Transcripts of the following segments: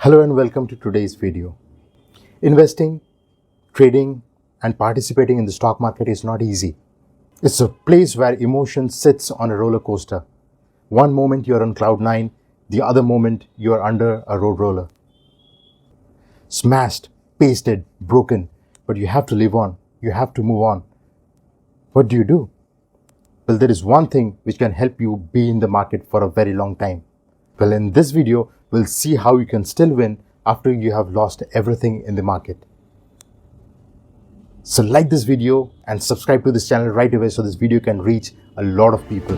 Hello and welcome to today's video. Investing, trading, and participating in the stock market is not easy. It's a place where emotion sits on a roller coaster. One moment you're on cloud nine, the other moment you're under a road roller. Smashed, pasted, broken, but you have to live on. You have to move on. What do? Well, there is one thing which can help you be in the market for a very long time. Well, in this video, we'll see how you can still win after you have lost everything in the market. So like this video and subscribe to this channel right away so this video can reach a lot of people.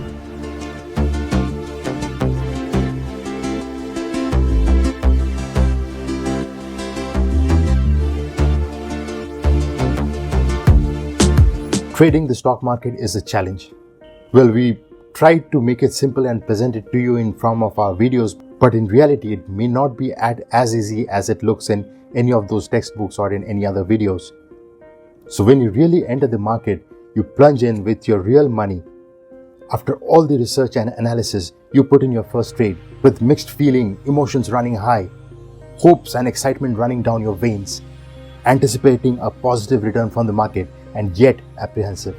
Trading the stock market is a challenge. Well, we tried to make it simple and present it to you in form of our videos, but in reality, it may not be as easy as it looks in any of those textbooks or in any other videos. So when you really enter the market, you plunge in with your real money. After all the research and analysis, you put in your first trade with mixed feeling, emotions running high, hopes and excitement running down your veins, anticipating a positive return from the market and yet apprehensive.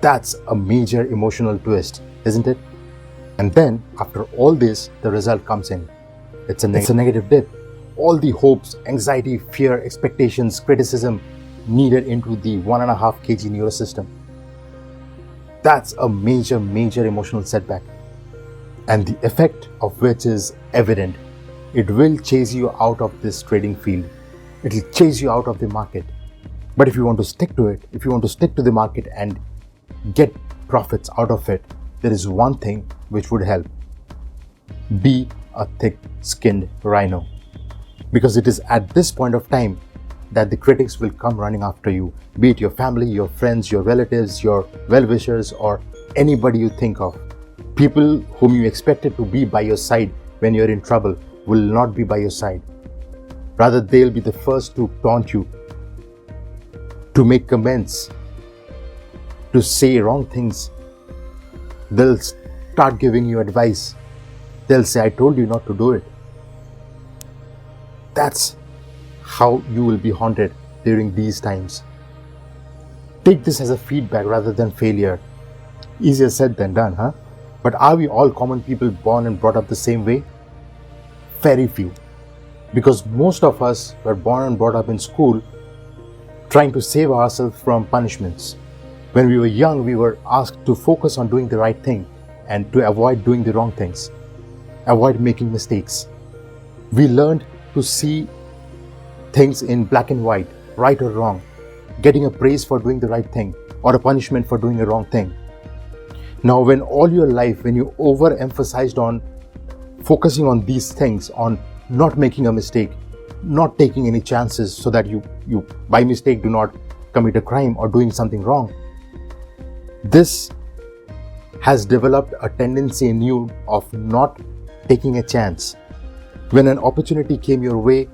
That's a major emotional twist, isn't it? And then, after all this, the result comes in. It's a negative dip. All the hopes, anxiety, fear, expectations, criticism needed into the 1.5 kg neurosystem. That's a major emotional setback. And the effect of which is evident. It will chase you out of this trading field. It will chase you out of the market. But if you want to stick to it, if you want to stick to the market and get profits out of it, there is one thing which would help. Be a thick-skinned rhino. Because it is at this point of time that the critics will come running after you, be it your family, your friends, your relatives, your well-wishers, or anybody you think of. People whom you expected to be by your side when you're in trouble will not be by your side. Rather, they'll be the first to taunt you, to make comments, to say wrong things. They'll start giving you advice. They'll say, I told you not to do it. That's how you will be haunted during these times. Take this as a feedback rather than failure. Easier said than done, huh? But are we all common people born and brought up the same way? Very few. Because most of us were born and brought up in school trying to save ourselves from punishments. When we were young, we were asked to focus on doing the right thing and to avoid doing the wrong things, avoid making mistakes. We learned to see things in black and white, right or wrong, getting a praise for doing the right thing or a punishment for doing the wrong thing. Now, when all your life, when you overemphasized on focusing on these things, on not making a mistake, not taking any chances so that you by mistake do not commit a crime or doing something wrong, this has developed a tendency in you of not taking a chance. When an opportunity came your way,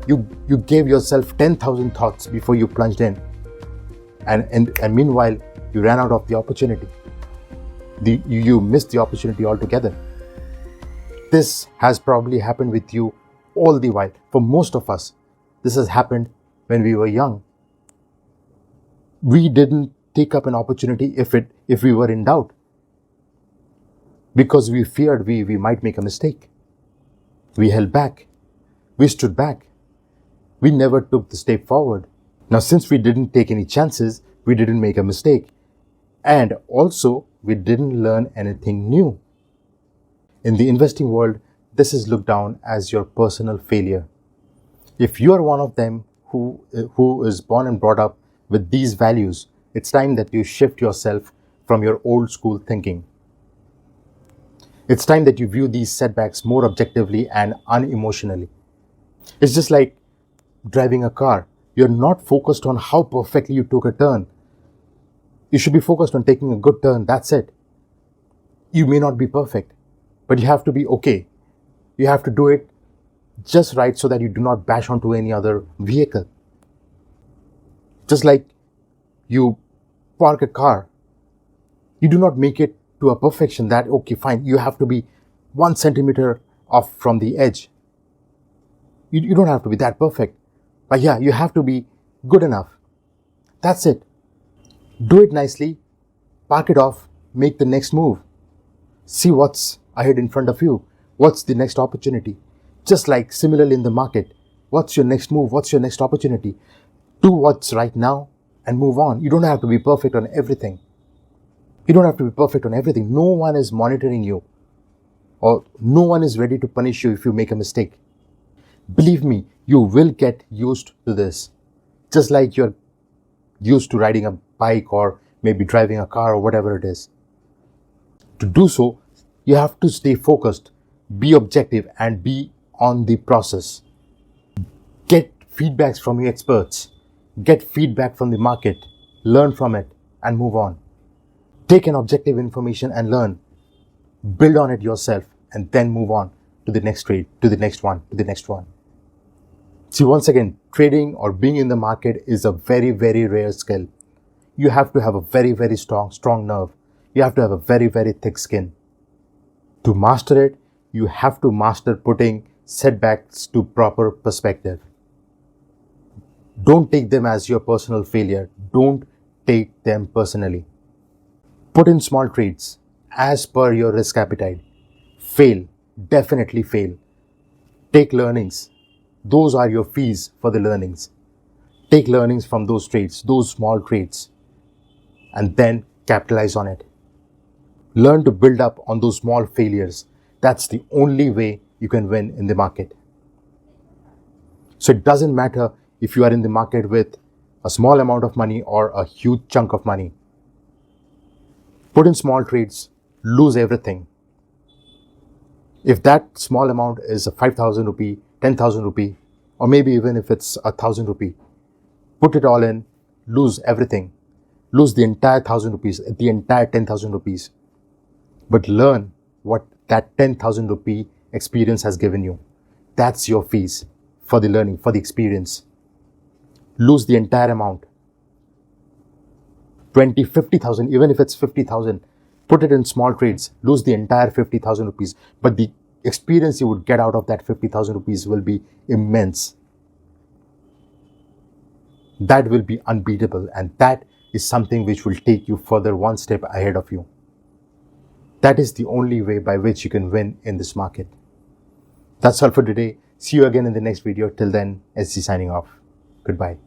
you gave yourself 10,000 thoughts before you plunged in. And meanwhile, you ran out of the opportunity. You missed the opportunity altogether. This has probably happened with you all the while. For most of us, this has happened when we were young. We didn't take up an opportunity if we were in doubt, because we feared we might make a mistake. We held back. We stood back. We never took the step forward. Now, since we didn't take any chances, we didn't make a mistake. And also, we didn't learn anything new. In the investing world, this is looked down as your personal failure. If you are one of them who is born and brought up with these values, it's time that you shift yourself from your old school thinking. It's time that you view these setbacks more objectively and unemotionally. It's just like driving a car. You're not focused on how perfectly you took a turn. You should be focused on taking a good turn. That's it. You may not be perfect, but you have to be okay. You have to do it just right so that you do not bash onto any other vehicle. Just like you park a car, you do not make it to a perfection that, okay, fine, you have to be 1 centimeter off from the edge. You don't have to be that perfect. But yeah, you have to be good enough. That's it. Do it nicely, park it off, make the next move. See what's ahead in front of you. What's the next opportunity? Just like similarly in the market, what's your next move? What's your next opportunity? Do what's right now and move on. You don't have to be perfect on everything. You don't have to be perfect on everything. No one is monitoring you, or no one is ready to punish you if you make a mistake. Believe me, you will get used to this. Just like you're used to riding a bike or maybe driving a car or whatever it is. To do so, you have to stay focused, be objective, and be on the process. Get feedbacks from your experts. Get feedback from the market. Learn from it and move on. Take an objective information and learn. Build on it yourself and then move on to the next trade, to the next one, to the next one. See, once again, trading or being in the market is a very, very rare skill. You have to have a very, very strong nerve. You have to have a very, very thick skin. To master it, you have to master putting setbacks to proper perspective. Don't take them as your personal failure. Don't take them personally. Put in small trades as per your risk appetite. Fail. Definitely fail. Take learnings. Those are your fees for the learnings. Take learnings from those trades, those small trades, and then capitalize on it. Learn to build up on those small failures. That's the only way you can win in the market. So it doesn't matter if you are in the market with a small amount of money or a huge chunk of money. Put in small trades, lose everything. If that small amount is a 5,000 rupee, 10,000 rupee, or maybe even if it's 1,000 rupee, put it all in, lose everything. Lose the entire 1,000 rupees, the entire 10,000 rupees. But learn what that 10,000 rupee experience has given you. That's your fees for the learning, for the experience. Lose the entire amount. 20, 50,000, even if it's 50,000, put it in small trades, lose the entire 50,000 rupees. But the experience you would get out of that 50,000 rupees will be immense. That will be unbeatable, and that is something which will take you further one step ahead of you. That is the only way by which you can win in this market. That's all for today. See you again in the next video. Till then, SC signing off. Goodbye.